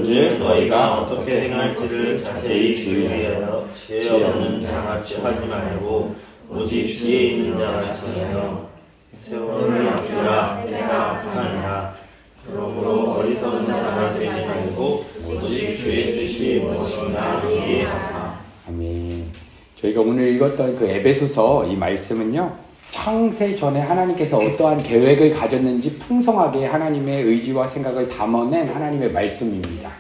그들 너희가 어떻게 행할지를 자세히 주의하여 지혜 없는 자같이 하지 말고 오직 지혜 있는 자같이 하여 세월을 아끼라 때가 악하니라. 그러므로 어리석은 자가 되지 말고 오직 주의 뜻이 무엇인가 이해하라. 아멘. 저희가 오늘 읽었던 그 에베소서 이 말씀은요, 창세 전에 하나님께서 어떠한 계획을 가졌는지 풍성하게 하나님의 의지와 생각을 담아낸 하나님의 말씀입니다.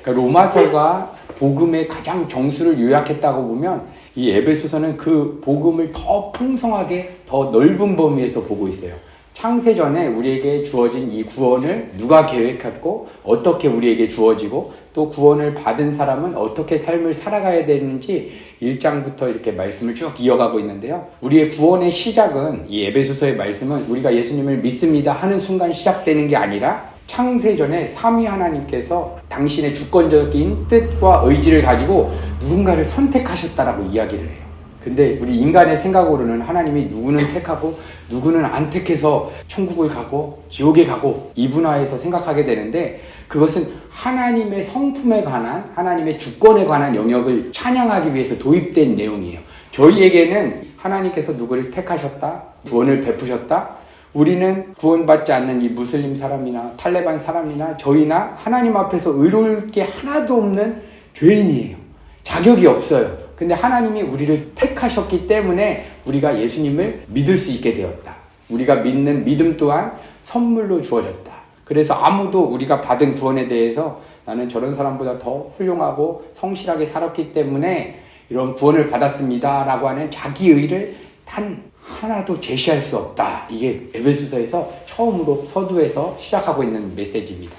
그러니까 로마서가 복음의 가장 정수를 요약했다고 보면 이 에베소서는 그 복음을 더 풍성하게 더 넓은 범위에서 보고 있어요. 창세 전에 우리에게 주어진 이 구원을 누가 계획했고 어떻게 우리에게 주어지고 또 구원을 받은 사람은 어떻게 삶을 살아가야 되는지 1장부터 이렇게 말씀을 쭉 이어가고 있는데요. 우리의 구원의 시작은 이 에베소서의 말씀은 우리가 예수님을 믿습니다 하는 순간 시작되는 게 아니라 창세 전에 삼위 하나님께서 당신의 주권적인 뜻과 의지를 가지고 누군가를 선택하셨다라고 이야기를 해요. 근데 우리 인간의 생각으로는 하나님이 누구는 택하고 누구는 안 택해서 천국을 가고 지옥에 가고 이분화해서 생각하게 되는데, 그것은 하나님의 성품에 관한, 하나님의 주권에 관한 영역을 찬양하기 위해서 도입된 내용이에요. 저희에게는 하나님께서 누구를 택하셨다, 구원을 베푸셨다, 우리는 구원받지 않는 이 무슬림 사람이나 탈레반 사람이나 저희나 하나님 앞에서 의로울 게 하나도 없는 죄인이에요. 자격이 없어요. 근데 하나님이 우리를 택하셨기 때문에 우리가 예수님을 믿을 수 있게 되었다. 우리가 믿는 믿음 또한 선물로 주어졌다. 그래서 아무도 우리가 받은 구원에 대해서 나는 저런 사람보다 더 훌륭하고 성실하게 살았기 때문에 이런 구원을 받았습니다 라고 하는 자기의를 단 하나도 제시할 수 없다. 이게 에베소서에서 처음으로 서두에서 시작하고 있는 메시지입니다.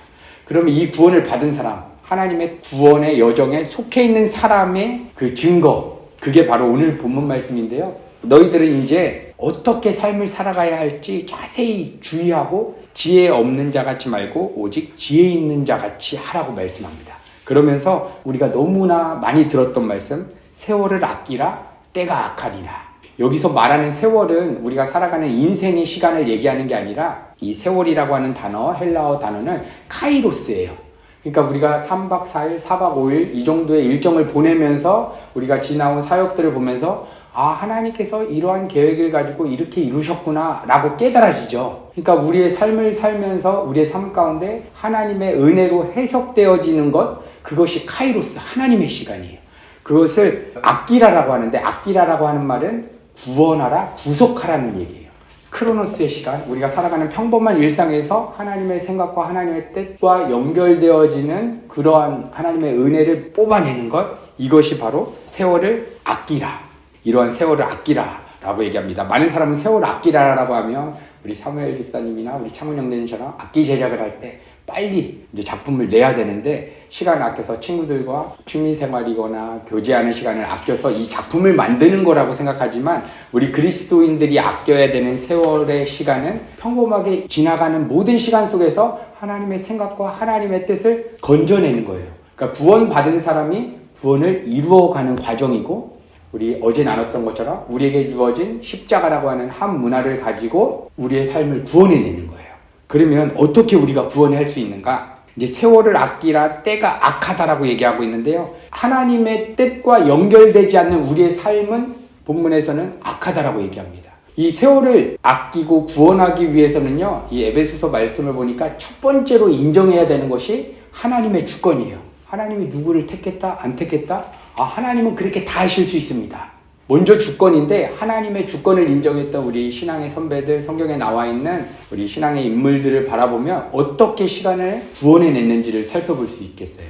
그러면 이 구원을 받은 사람, 하나님의 구원의 여정에 속해 있는 사람의 그 증거, 그게 바로 오늘 본문 말씀인데요. 너희들은 이제 어떻게 삶을 살아가야 할지 자세히 주의하고 지혜 없는 자같이 말고 오직 지혜 있는 자같이 하라고 말씀합니다. 그러면서 우리가 너무나 많이 들었던 말씀, 세월을 아끼라 때가 악하니라. 여기서 말하는 세월은 우리가 살아가는 인생의 시간을 얘기하는 게 아니라 이 세월이라고 하는 단어, 헬라어 단어는 카이로스예요. 그러니까 우리가 3박 4일, 4박 5일 이 정도의 일정을 보내면서 우리가 지나온 사역들을 보면서 아, 하나님께서 이러한 계획을 가지고 이렇게 이루셨구나 라고 깨달아지죠. 그러니까 우리의 삶을 살면서 우리의 삶 가운데 하나님의 은혜로 해석되어지는 것, 그것이 카이로스, 하나님의 시간이에요. 그것을 아끼라라고 하는데, 아끼라라고 하는 말은 구원하라, 구속하라는 얘기예요. 크로노스의 시간, 우리가 살아가는 평범한 일상에서 하나님의 생각과 하나님의 뜻과 연결되어지는 그러한 하나님의 은혜를 뽑아내는 것, 이것이 바로 세월을 아끼라, 이러한 세월을 아끼라 라고 얘기합니다. 많은 사람은 세월을 아끼라라고 하면 우리 사무엘 집사님이나 우리 창훈 형제님처럼 악기 제작을 할 때 빨리 이제 작품을 내야 되는데 시간을 아껴서 친구들과 취미생활이거나 교제하는 시간을 아껴서 이 작품을 만드는 거라고 생각하지만, 우리 그리스도인들이 아껴야 되는 세월의 시간은 평범하게 지나가는 모든 시간 속에서 하나님의 생각과 하나님의 뜻을 건져내는 거예요. 그러니까 구원받은 사람이 구원을 이루어가는 과정이고, 우리 어제 나눴던 것처럼 우리에게 주어진 십자가라고 하는 한 문화를 가지고 우리의 삶을 구원해내는 거예요. 그러면 어떻게 우리가 구원할 수 있는가? 이제 세월을 아끼라 때가 악하다라고 얘기하고 있는데요. 하나님의 뜻과 연결되지 않는 우리의 삶은 본문에서는 악하다라고 얘기합니다. 이 세월을 아끼고 구원하기 위해서는요, 이 에베소서 말씀을 보니까 첫 번째로 인정해야 되는 것이 하나님의 주권이에요. 하나님이 누구를 택했다, 안 택했다? 아, 하나님은 그렇게 다 하실 수 있습니다. 먼저 주권인데, 하나님의 주권을 인정했던 우리 신앙의 선배들, 성경에 나와 있는 우리 신앙의 인물들을 바라보면 어떻게 시간을 구원해냈는지를 살펴볼 수 있겠어요.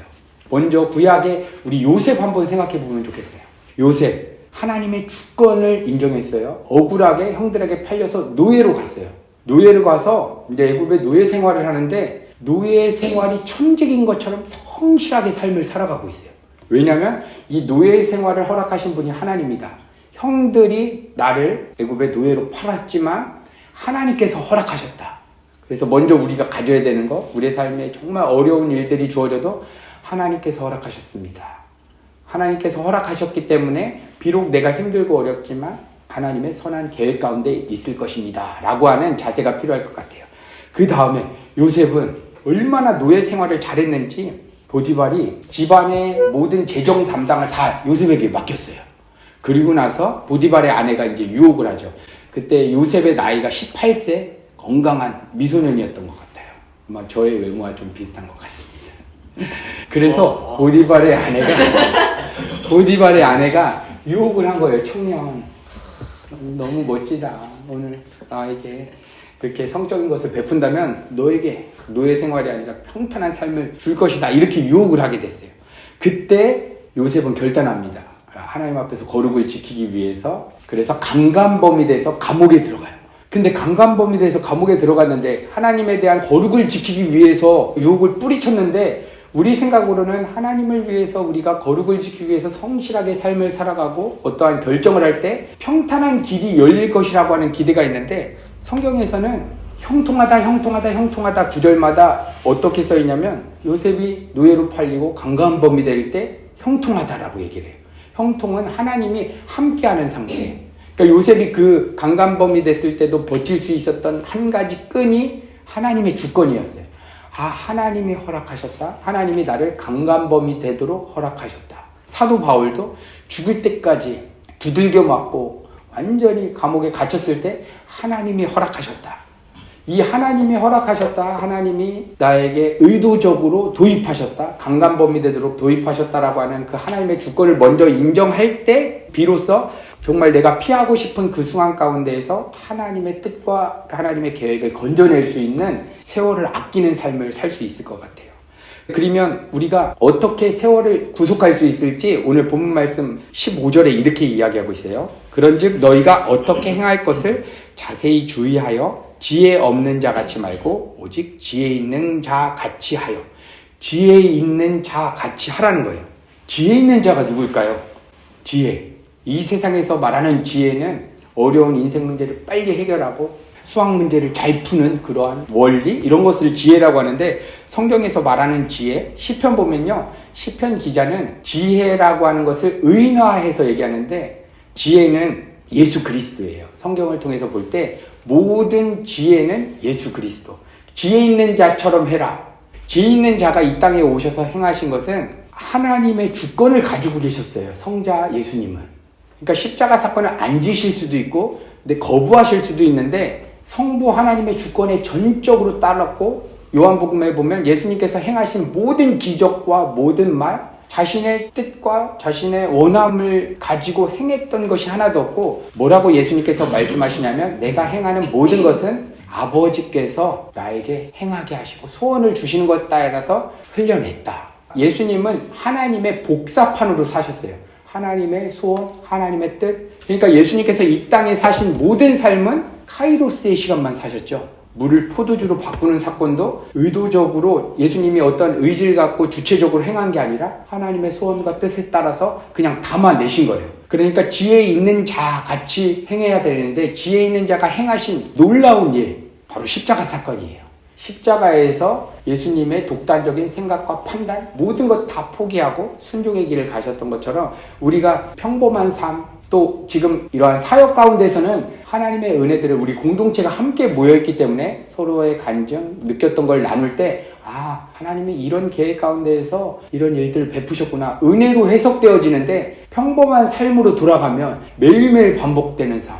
먼저 구약의 우리 요셉 한번 생각해 보면 좋겠어요. 요셉, 하나님의 주권을 인정했어요. 억울하게 형들에게 팔려서 노예로 갔어요. 노예로 가서 이제 애굽의 노예 생활을 하는데, 노예 생활이 천직인 것처럼 성실하게 삶을 살아가고 있어요. 왜냐하면 이 노예 생활을 허락하신 분이 하나님이다. 형들이 나를 애굽의 노예로 팔았지만 하나님께서 허락하셨다. 그래서 먼저 우리가 가져야 되는 거, 우리의 삶에 정말 어려운 일들이 주어져도 하나님께서 허락하셨습니다. 하나님께서 허락하셨기 때문에 비록 내가 힘들고 어렵지만 하나님의 선한 계획 가운데 있을 것입니다 라고 하는 자세가 필요할 것 같아요. 그 다음에 요셉은 얼마나 노예 생활을 잘했는지 보디발이 집안의 모든 재정 담당을 다 요셉에게 맡겼어요. 그리고 나서 보디발의 아내가 이제 유혹을 하죠. 그때 요셉의 나이가 18세 건강한 미소년이었던 것 같아요. 아마 저의 외모와 좀 비슷한 것 같습니다. 그래서 보디발의 아내가 유혹을 한 거예요. 청년, 너무 멋지다. 오늘 나에게 그렇게 성적인 것을 베푼다면 너에게 노예 생활이 아니라 평탄한 삶을 줄 것이다. 이렇게 유혹을 하게 됐어요. 그때 요셉은 결단합니다. 하나님 앞에서 거룩을 지키기 위해서. 그래서 강간범이 돼서 감옥에 들어가요. 근데 강간범이 돼서 감옥에 들어갔는데 하나님에 대한 거룩을 지키기 위해서 유혹을 뿌리쳤는데, 우리 생각으로는 하나님을 위해서 우리가 거룩을 지키기 위해서 성실하게 삶을 살아가고 어떠한 결정을 할 때 평탄한 길이 열릴 것이라고 하는 기대가 있는데, 성경에서는 형통하다 구절마다 어떻게 써있냐면 요셉이 노예로 팔리고 강간범이 될 때 형통하다라고 얘기를 해요. 형통은 하나님이 함께하는 상태예요. 그러니까 요셉이 그 강간범이 됐을 때도 버틸 수 있었던 한 가지 끈이 하나님의 주권이었어요. 하나님이 허락하셨다. 하나님이 나를 강간범이 되도록 허락하셨다. 사도 바울도 죽을 때까지 두들겨 맞고 완전히 감옥에 갇혔을 때 하나님이 허락하셨다. 이 하나님이 허락하셨다. 하나님이 나에게 의도적으로 도입하셨다. 강간범이 되도록 도입하셨다라고 하는 그 하나님의 주권을 먼저 인정할 때 비로소 정말 내가 피하고 싶은 그 순간 가운데에서 하나님의 뜻과 하나님의 계획을 건져낼 수 있는 세월을 아끼는 삶을 살 수 있을 것 같아요. 그러면 우리가 어떻게 세월을 구속할 수 있을지 오늘 본문 말씀 15절에 이렇게 이야기하고 있어요. 그런즉 너희가 어떻게 행할 것을 자세히 주의하여 지혜 없는 자 같이 말고 오직 지혜 있는 자 같이 하여. 지혜 있는 자 같이 하라는 거예요. 지혜 있는 자가 누굴까요? 지혜. 이 세상에서 말하는 지혜는 어려운 인생 문제를 빨리 해결하고 수학 문제를 잘 푸는 그러한 원리, 이런 것을 지혜라고 하는데, 성경에서 말하는 지혜, 시편 보면요, 시편 기자는 지혜라고 하는 것을 의인화해서 얘기하는데, 지혜는 예수 그리스도예요. 성경을 통해서 볼 때 모든 지혜는 예수 그리스도. 지혜 있는 자처럼 해라. 지혜 있는 자가 이 땅에 오셔서 행하신 것은 하나님의 주권을 가지고 계셨어요. 성자 예수님은. 그러니까 십자가 사건을 안 지실 수도 있고 근데 거부하실 수도 있는데, 성부 하나님의 주권에 전적으로 따랐고, 요한복음에 보면 예수님께서 행하신 모든 기적과 모든 말, 자신의 뜻과 자신의 원함을 가지고 행했던 것이 하나도 없고, 뭐라고 예수님께서 말씀하시냐면 내가 행하는 모든 것은 아버지께서 나에게 행하게 하시고 소원을 주시는 것 따라서 흘려냈다. 예수님은 하나님의 복사판으로 사셨어요. 하나님의 소원, 하나님의 뜻. 그러니까 예수님께서 이 땅에 사신 모든 삶은 카이로스의 시간만 사셨죠. 물을 포도주로 바꾸는 사건도 의도적으로 예수님이 어떤 의지를 갖고 주체적으로 행한 게 아니라 하나님의 소원과 뜻에 따라서 그냥 담아내신 거예요. 그러니까 지혜 있는 자 같이 행해야 되는데, 지혜 있는 자가 행하신 놀라운 일, 바로 십자가 사건이에요. 십자가에서 예수님의 독단적인 생각과 판단, 모든 것 다 포기하고 순종의 길을 가셨던 것처럼 우리가 평범한 삶, 또 지금 이러한 사역 가운데서는 하나님의 은혜들을 우리 공동체가 함께 모여있기 때문에 서로의 간증, 느꼈던 걸 나눌 때 하나님이 이런 계획 가운데에서 이런 일들을 베푸셨구나, 은혜로 해석되어지는데, 평범한 삶으로 돌아가면 매일매일 반복되는 삶,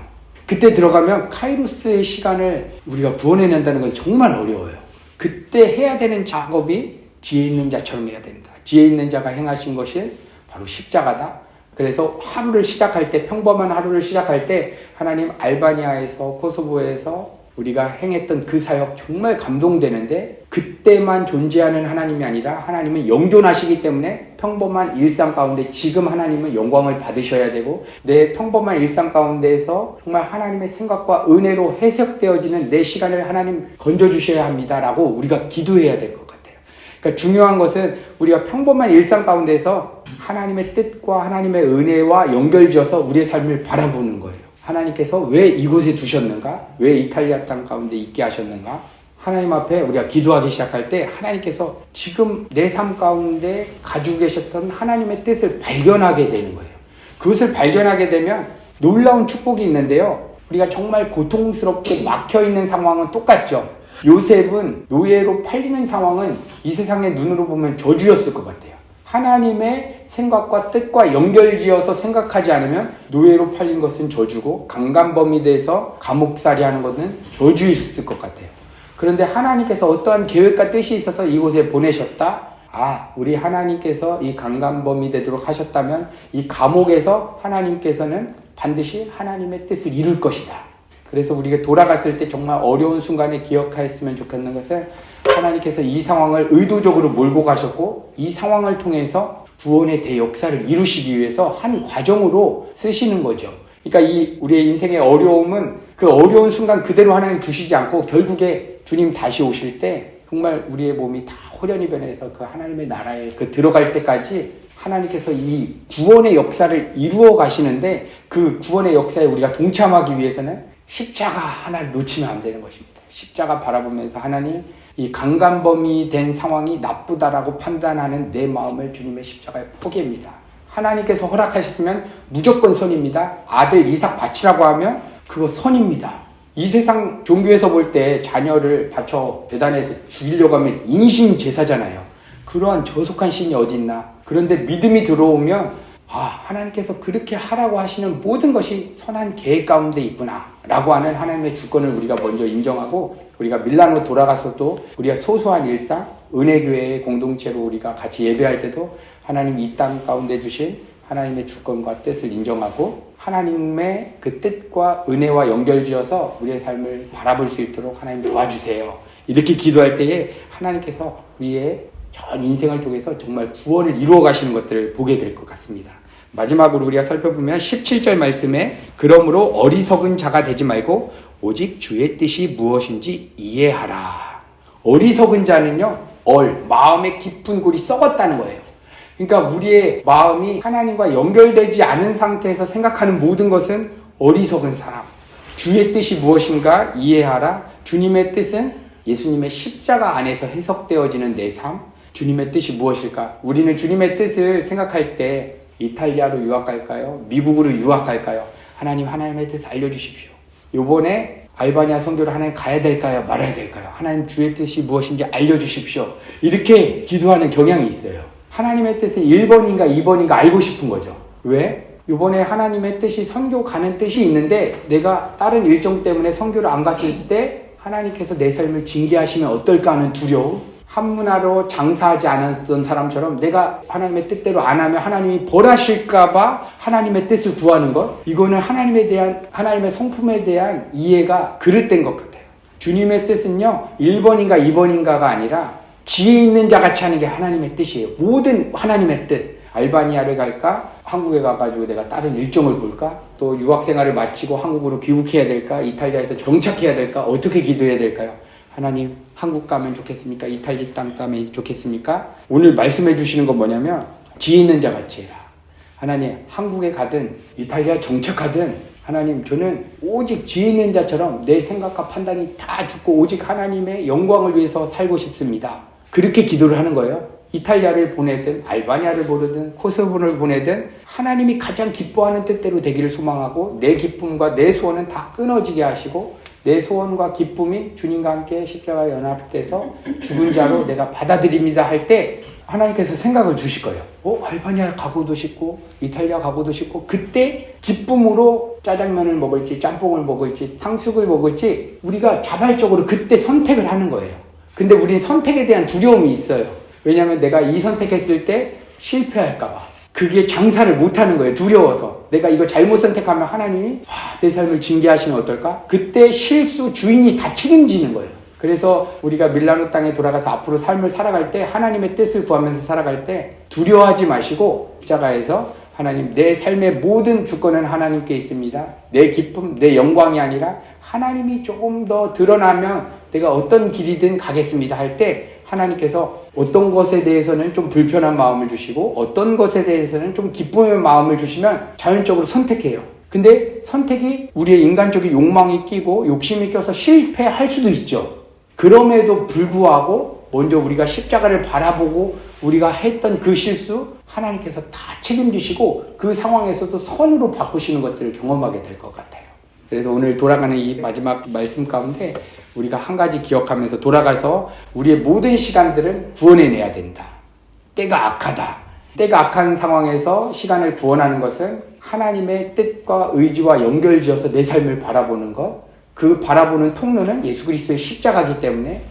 그때 들어가면 카이로스의 시간을 우리가 구원해낸다는 건 정말 어려워요. 그때 해야 되는 작업이 지혜 있는 자처럼 해야 된다. 지혜 있는 자가 행하신 것이 바로 십자가다. 그래서 하루를 시작할 때, 평범한 하루를 시작할 때 하나님 알바니아에서, 코소보에서 우리가 행했던 그 사역 정말 감동되는데, 그때만 존재하는 하나님이 아니라 하나님은 영존하시기 때문에 평범한 일상 가운데 지금 하나님은 영광을 받으셔야 되고, 내 평범한 일상 가운데에서 정말 하나님의 생각과 은혜로 해석되어지는 내 시간을 하나님 건져주셔야 합니다라고 우리가 기도해야 될 것 같아요. 그러니까 중요한 것은 우리가 평범한 일상 가운데서 하나님의 뜻과 하나님의 은혜와 연결지어서 우리의 삶을 바라보는 거예요. 하나님께서 왜 이곳에 두셨는가? 왜 이탈리아 땅 가운데 있게 하셨는가? 하나님 앞에 우리가 기도하기 시작할 때 하나님께서 지금 내 삶 가운데 가지고 계셨던 하나님의 뜻을 발견하게 되는 거예요. 그것을 발견하게 되면 놀라운 축복이 있는데요. 우리가 정말 고통스럽게 막혀있는 상황은 똑같죠. 요셉은 노예로 팔리는 상황은 이 세상의 눈으로 보면 저주였을 것 같아요. 하나님의 생각과 뜻과 연결지어서 생각하지 않으면 노예로 팔린 것은 저주고 강간범이 돼서 감옥살이 하는 것은 저주였을 것 같아요. 그런데 하나님께서 어떠한 계획과 뜻이 있어서 이곳에 보내셨다? 우리 하나님께서 이 강간범이 되도록 하셨다면 이 감옥에서 하나님께서는 반드시 하나님의 뜻을 이룰 것이다. 그래서 우리가 돌아갔을 때 정말 어려운 순간에 기억하였으면 좋겠는 것은 하나님께서 이 상황을 의도적으로 몰고 가셨고 이 상황을 통해서 구원의 대역사를 이루시기 위해서 한 과정으로 쓰시는 거죠. 그러니까 이 우리의 인생의 어려움은 그 어려운 순간 그대로 하나님 두시지 않고 결국에 주님 다시 오실 때 정말 우리의 몸이 다 호련히 변해서 그 하나님의 나라에 그 들어갈 때까지 하나님께서 이 구원의 역사를 이루어 가시는데 그 구원의 역사에 우리가 동참하기 위해서는 십자가 하나를 놓치면 안 되는 것입니다. 십자가 바라보면서 하나님 이 강간범이 된 상황이 나쁘다라고 판단하는 내 마음을 주님의 십자가에 포기합니다. 하나님께서 허락하셨으면 무조건 선입니다. 아들 이삭 바치라고 하면 그거 선입니다. 이 세상 종교에서 볼 때 자녀를 바쳐 대단해서 죽이려고 하면 인신 제사잖아요. 그러한 저속한 신이 어디 있나. 그런데 믿음이 들어오면 하나님께서 그렇게 하라고 하시는 모든 것이 선한 계획 가운데 있구나 라고 하는 하나님의 주권을 우리가 먼저 인정하고 우리가 밀라노 돌아가서도 우리가 소소한 일상 은혜교회의 공동체로 우리가 같이 예배할 때도 하나님 이 땅 가운데 주신 하나님의 주권과 뜻을 인정하고 하나님의 그 뜻과 은혜와 연결지어서 우리의 삶을 바라볼 수 있도록 하나님 도와주세요. 이렇게 기도할 때에 하나님께서 우리의 전 인생을 통해서 정말 구원을 이루어 가시는 것들을 보게 될 것 같습니다. 마지막으로 우리가 살펴보면 17절 말씀에 그러므로 어리석은 자가 되지 말고 오직 주의 뜻이 무엇인지 이해하라. 어리석은 자는요, 마음의 깊은 골이 썩었다는 거예요. 그러니까 우리의 마음이 하나님과 연결되지 않은 상태에서 생각하는 모든 것은 어리석은 사람. 주의 뜻이 무엇인가 이해하라. 주님의 뜻은 예수님의 십자가 안에서 해석되어지는 내 삶. 주님의 뜻이 무엇일까? 우리는 주님의 뜻을 생각할 때 이탈리아로 유학 갈까요? 미국으로 유학 갈까요? 하나님의 뜻 알려주십시오. 요번에 알바니아 선교를 하나님 가야 될까요? 말아야 될까요? 하나님 주의 뜻이 무엇인지 알려주십시오. 이렇게 기도하는 경향이 있어요. 하나님의 뜻은 1번인가 2번인가 알고 싶은 거죠. 왜? 이번에 하나님의 뜻이 선교 가는 뜻이 있는데 내가 다른 일정 때문에 선교를 안 갔을 때 하나님께서 내 삶을 징계하시면 어떨까 하는 두려움. 한문화로 장사하지 않았던 사람처럼 내가 하나님의 뜻대로 안 하면 하나님이 벌하실까봐 하나님의 뜻을 구하는 것. 이거는 하나님의 성품에 대한 이해가 그릇된 것 같아요. 주님의 뜻은요 1번인가 2번인가가 아니라 지혜 있는 자 같이 하는 게 하나님의 뜻이에요. 모든 하나님의 뜻. 알바니아를 갈까? 한국에 가가지고 내가 다른 일정을 볼까? 또 유학생활을 마치고 한국으로 귀국해야 될까? 이탈리아에서 정착해야 될까? 어떻게 기도해야 될까요? 하나님 한국 가면 좋겠습니까? 이탈리 땅 가면 좋겠습니까? 오늘 말씀해 주시는 건 뭐냐면 지혜 있는 자 같이 해라. 하나님 한국에 가든 이탈리아 정착하든 하나님 저는 오직 지혜 있는 자처럼 내 생각과 판단이 다 죽고 오직 하나님의 영광을 위해서 살고 싶습니다. 그렇게 기도를 하는 거예요. 이탈리아를 보내든 알바니아를 보내든 코소보를 보내든 하나님이 가장 기뻐하는 뜻대로 되기를 소망하고 내 기쁨과 내 소원은 다 끊어지게 하시고 내 소원과 기쁨이 주님과 함께 십자가에 연합돼서 죽은 자로 내가 받아들입니다 할 때 하나님께서 생각을 주실 거예요. 알바니아 가고도 싶고 이탈리아 가고도 싶고 그때 기쁨으로 짜장면을 먹을지 짬뽕을 먹을지 탕수육을 먹을지 우리가 자발적으로 그때 선택을 하는 거예요. 근데 우리는 선택에 대한 두려움이 있어요. 왜냐하면 내가 이 선택했을 때 실패할까 봐. 그게 장사를 못하는 거예요. 두려워서. 내가 이거 잘못 선택하면 하나님이 내 삶을 징계하시면 어떨까? 그때 실수 주인이 다 책임지는 거예요. 그래서 우리가 밀라노 땅에 돌아가서 앞으로 삶을 살아갈 때 하나님의 뜻을 구하면서 살아갈 때 두려워하지 마시고 십자가에서 하나님 내 삶의 모든 주권은 하나님께 있습니다. 내 기쁨, 내 영광이 아니라 하나님이 조금 더 드러나면 내가 어떤 길이든 가겠습니다 할 때 하나님께서 어떤 것에 대해서는 좀 불편한 마음을 주시고 어떤 것에 대해서는 좀 기쁨의 마음을 주시면 자연적으로 선택해요. 근데 선택이 우리의 인간적인 욕망이 끼고 욕심이 껴서 실패할 수도 있죠. 그럼에도 불구하고 먼저 우리가 십자가를 바라보고 우리가 했던 그 실수 하나님께서 다 책임지시고 그 상황에서도 선으로 바꾸시는 것들을 경험하게 될 것 같아요. 그래서 오늘 돌아가는 이 마지막 말씀 가운데 우리가 한 가지 기억하면서 돌아가서 우리의 모든 시간들을 구원해내야 된다. 때가 악하다. 때가 악한 상황에서 시간을 구원하는 것은 하나님의 뜻과 의지와 연결지어서 내 삶을 바라보는 것, 그 바라보는 통로는 예수 그리스도의 십자가이기 때문에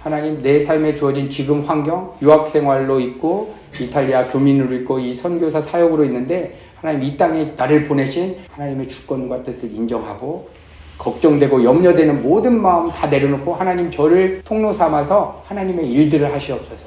하나님 내 삶에 주어진 지금 환경, 유학생활로 있고 이탈리아 교민으로 있고 이 선교사 사역으로 있는데 하나님 이 땅에 나를 보내신 하나님의 주권과 뜻을 인정하고 걱정되고 염려되는 모든 마음 다 내려놓고 하나님 저를 통로 삼아서 하나님의 일들을 하시옵소서.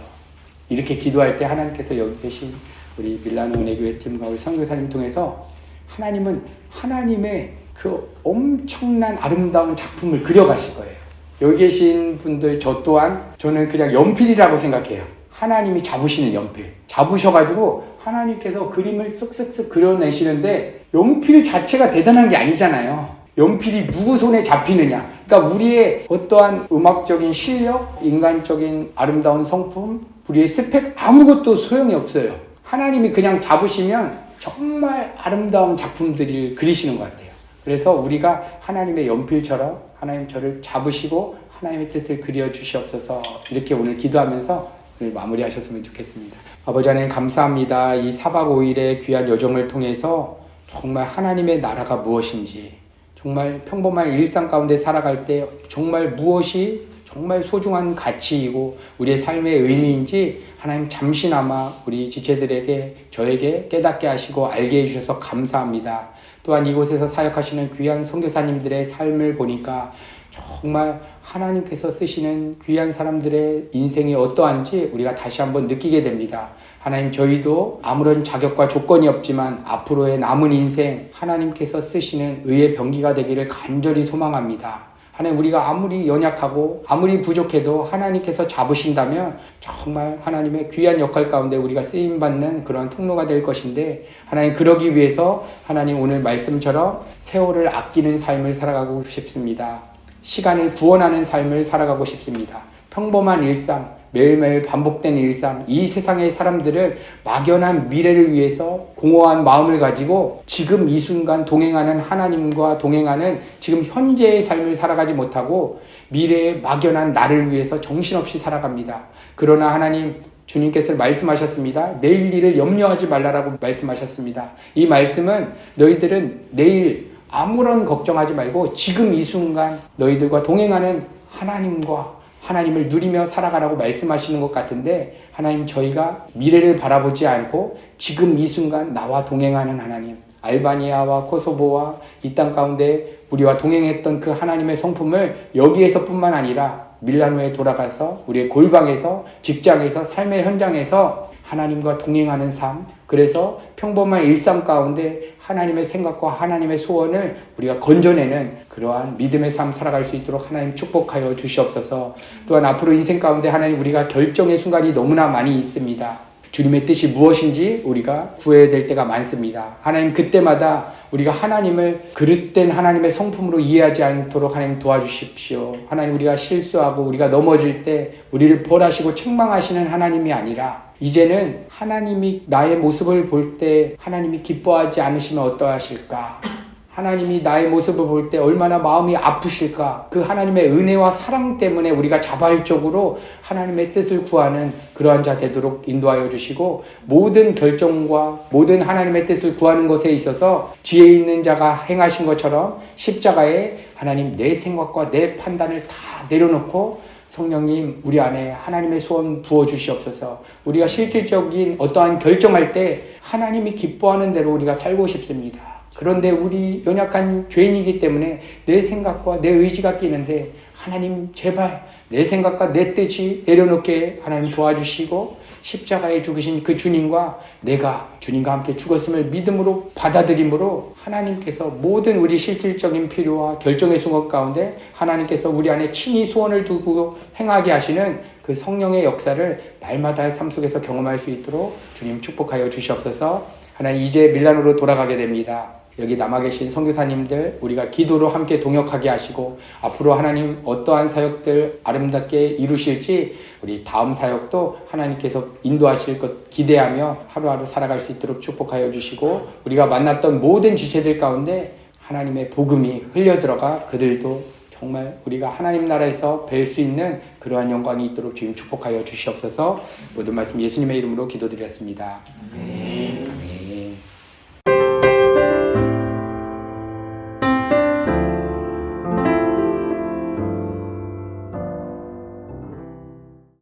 이렇게 기도할 때 하나님께서 여기 계신 우리 밀라노 은혜교회 팀과 우리 선교사님 통해서 하나님은 하나님의 그 엄청난 아름다운 작품을 그려가실 거예요. 여기 계신 분들 저 또한 저는 그냥 연필이라고 생각해요. 하나님이 잡으시는 연필. 잡으셔가지고 하나님께서 그림을 쓱쓱쓱 그려내시는데 연필 자체가 대단한 게 아니잖아요. 연필이 누구 손에 잡히느냐. 그러니까 우리의 어떠한 음악적인 실력, 인간적인 아름다운 성품, 우리의 스펙 아무것도 소용이 없어요. 하나님이 그냥 잡으시면 정말 아름다운 작품들을 그리시는 것 같아요. 그래서 우리가 하나님의 연필처럼 하나님 저를 잡으시고 하나님의 뜻을 그려주시옵소서 이렇게 오늘 기도하면서 오늘 마무리하셨으면 좋겠습니다. 아버지 하나님 감사합니다. 이 4박 5일의 귀한 여정을 통해서 정말 하나님의 나라가 무엇인지 정말 평범한 일상 가운데 살아갈 때 정말 무엇이 정말 소중한 가치이고 우리의 삶의 의미인지 하나님 잠시나마 우리 지체들에게 저에게 깨닫게 하시고 알게 해주셔서 감사합니다. 또한 이곳에서 사역하시는 귀한 선교사님들의 삶을 보니까 정말 하나님께서 쓰시는 귀한 사람들의 인생이 어떠한지 우리가 다시 한번 느끼게 됩니다. 하나님 저희도 아무런 자격과 조건이 없지만 앞으로의 남은 인생 하나님께서 쓰시는 의의 병기가 되기를 간절히 소망합니다. 하나님 우리가 아무리 연약하고 아무리 부족해도 하나님께서 잡으신다면 정말 하나님의 귀한 역할 가운데 우리가 쓰임받는 그런 통로가 될 것인데 하나님 그러기 위해서 하나님 오늘 말씀처럼 세월을 아끼는 삶을 살아가고 싶습니다. 시간을 구원하는 삶을 살아가고 싶습니다. 평범한 일상, 매일매일 반복되는 일상, 이 세상의 사람들은 막연한 미래를 위해서 공허한 마음을 가지고 지금 이 순간 동행하는 하나님과 동행하는 지금 현재의 삶을 살아가지 못하고 미래의 막연한 나를 위해서 정신없이 살아갑니다. 그러나 하나님 주님께서 말씀하셨습니다. 내일 일을 염려하지 말라라고 말씀하셨습니다. 이 말씀은 너희들은 내일 아무런 걱정하지 말고 지금 이 순간 너희들과 동행하는 하나님을 누리며 살아가라고 말씀하시는 것 같은데 하나님 저희가 미래를 바라보지 않고 지금 이 순간 나와 동행하는 하나님 알바니아와 코소보와 이 땅 가운데 우리와 동행했던 그 하나님의 성품을 여기에서뿐만 아니라 밀라노에 돌아가서 우리의 골방에서 직장에서 삶의 현장에서 하나님과 동행하는 삶 그래서 평범한 일상 가운데 하나님의 생각과 하나님의 소원을 우리가 건져내는 그러한 믿음의 삶 살아갈 수 있도록 하나님 축복하여 주시옵소서. 또한 앞으로 인생 가운데 하나님 우리가 결정의 순간이 너무나 많이 있습니다. 주님의 뜻이 무엇인지 우리가 구해야 될 때가 많습니다. 하나님 그때마다 우리가 하나님을 그릇된 하나님의 성품으로 이해하지 않도록 하나님 도와주십시오. 하나님 우리가 실수하고 우리가 넘어질 때 우리를 벌하시고 책망하시는 하나님이 아니라 이제는 하나님이 나의 모습을 볼 때 하나님이 기뻐하지 않으시면 어떠하실까? 하나님이 나의 모습을 볼 때 얼마나 마음이 아프실까? 그 하나님의 은혜와 사랑 때문에 우리가 자발적으로 하나님의 뜻을 구하는 그러한 자 되도록 인도하여 주시고 모든 결정과 모든 하나님의 뜻을 구하는 것에 있어서 지혜 있는 자가 행하신 것처럼 십자가에 하나님 내 생각과 내 판단을 다 내려놓고 성령님 우리 안에 하나님의 소원 부어주시옵소서. 우리가 실질적인 어떠한 결정할 때 하나님이 기뻐하는 대로 우리가 살고 싶습니다. 그런데 우리 연약한 죄인이기 때문에 내 생각과 내 의지가 끼는데 하나님 제발 내 생각과 내 뜻이 내려놓게 하나님 도와주시고 십자가에 죽으신 그 주님과 내가 주님과 함께 죽었음을 믿음으로 받아들임으로 하나님께서 모든 우리 실질적인 필요와 결정의 순간 가운데 하나님께서 우리 안에 친히 소원을 두고 행하게 하시는 그 성령의 역사를 날마다 삶 속에서 경험할 수 있도록 주님 축복하여 주시옵소서. 하나님 이제 밀라노로 돌아가게 됩니다. 여기 남아 계신 선교사님들 우리가 기도로 함께 동역하게 하시고 앞으로 하나님 어떠한 사역들 아름답게 이루실지 우리 다음 사역도 하나님께서 인도하실 것 기대하며 하루하루 살아갈 수 있도록 축복하여 주시고 우리가 만났던 모든 지체들 가운데 하나님의 복음이 흘려들어가 그들도 정말 우리가 하나님 나라에서 뵐 수 있는 그러한 영광이 있도록 주님 축복하여 주시옵소서. 모든 말씀 예수님의 이름으로 기도드렸습니다. 아멘.